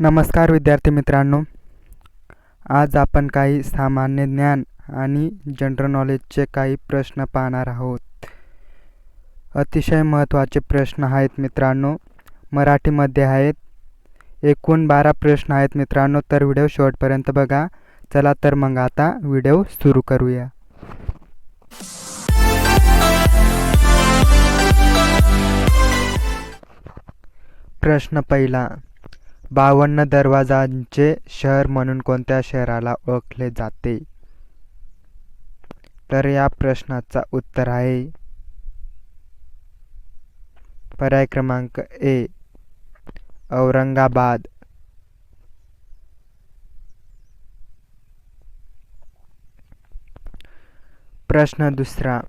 नमस्कार विद्यार्थी मित्रांनो, आज आपण काही सामान्य ज्ञान आणि जनरल नॉलेजचे काही प्रश्न पाहणार आहोत. अतिशय महत्त्वाचे प्रश्न आहेत मित्रांनो, मराठीमध्ये आहेत. एकूण 12 प्रश्न आहेत मित्रांनो, तर व्हिडिओ शेवटपर्यंत बघा. चला तर मग आता व्हिडिओ सुरू करूया. प्रश्न पहिला, 52 दरवाजांचे शहर म्हणून कोणत्या शहराला ओळखले जाते? तर या प्रश्नाचा उत्तर आहे पर्याय क्रमांक ए, औरंगाबाद. प्रश्न दुसरा,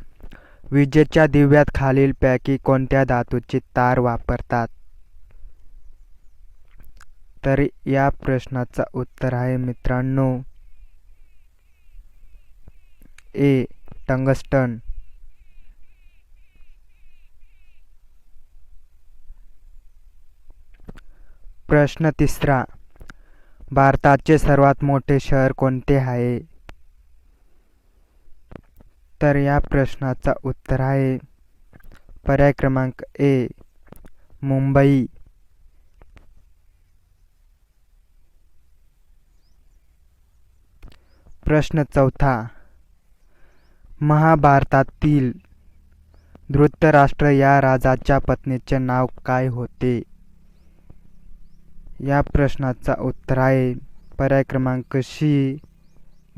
विजेच्या दिव्यात खालीलपैकी कोणत्या धातूची तार वापरतात? तर या प्रश्नाचा उत्तर आहे मित्रांनो ए, टंगस्टन. प्रश्न तिसरा, भारताचे सर्वात मोठे शहर कोणते आहे? तर या प्रश्नाचा उत्तर आहे पर्याय क्रमांक ए, मुंबई. प्रश्न चौथा, महाभारतातील धृतराष्ट्र या राजाच्या पत्नीचे नाव काय होते? या प्रश्नाचा उत्तर आहे पर्याय क्रमांक सी,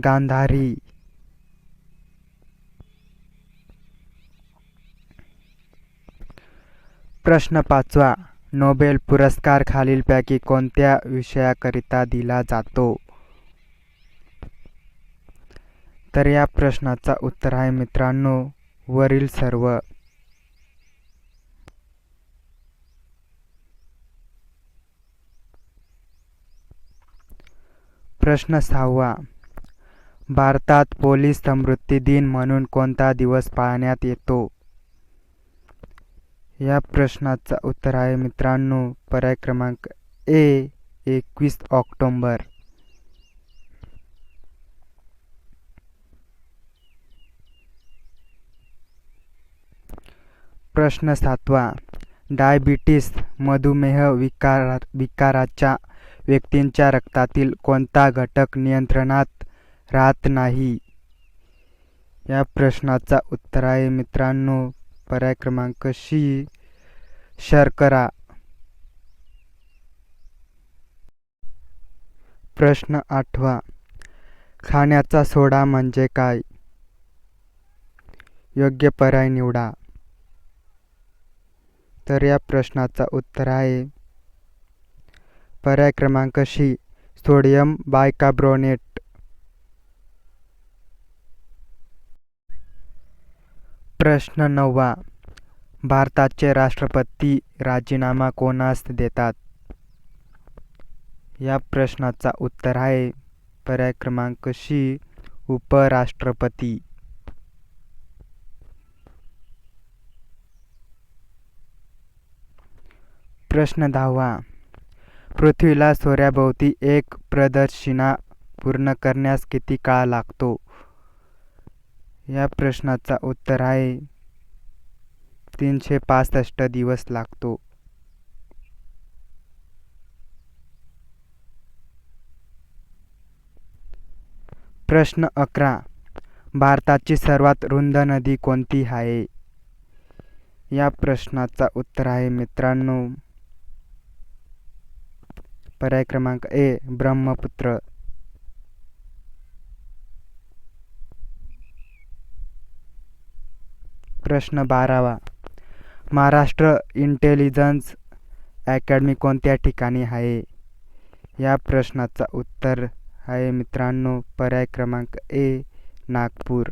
गांधारी. प्रश्न पाचवा, नोबेल पुरस्कार खालीलपैकी कोणत्या विषयाकरिता दिला जातो? तर या प्रश्नाचा उत्तर आहे मित्रांनो वरील सर्व. प्रश्न सहावा, भारतात पोलीस स्मृती दिन म्हणून कोणता दिवस पाळण्यात येतो? या प्रश्नाचा उत्तर आहे मित्रांनो पर्याय क्रमांक ए, 21 ऑक्टोबर. प्रश्न सातवा, डायबिटीस मधुमेह विकाराच्या व्यक्तींच्या रक्तातील कोणता घटक नियंत्रणात राहत नाही? या प्रश्नाचा उत्तर आहे मित्रांनो पर्याय क्रमांक सी, शर्करा. प्रश्न आठवा, खाण्याचा सोडा म्हणजे काय? योग्य पर्याय निवडा. तर या प्रश्नाचा उत्तर आहे पर्याय क्रमांक सी, सोडियम बायकार्बोनेट. प्रश्न नववा, भारताचे राष्ट्रपती राजीनामा कोणास देतात? या प्रश्नाचा उत्तर आहे पर्याय क्रमांक सी, उपराष्ट्रपती. प्रश्न 10वा, पृथ्वीला सूर्याभोवती एक प्रदक्षिणा पूर्ण करण्यास किती काळ लागतो? या प्रश्नाचा उत्तर आहे 365 दिवस लागतो. प्रश्न 11, भारताची सर्वात रुंद नदी कोणती आहे? या प्रश्नाचा उत्तर आहे मित्रांनो पर्याय क्रमांक ए, ब्रह्मपुत्र. प्रश्न 12वा, महाराष्ट्र इंटेलिजन्स अकॅडमी कोणत्या ठिकाणी आहे? या प्रश्नाचा उत्तर आहे मित्रांनो पर्याय क्रमांक ए, नागपूर.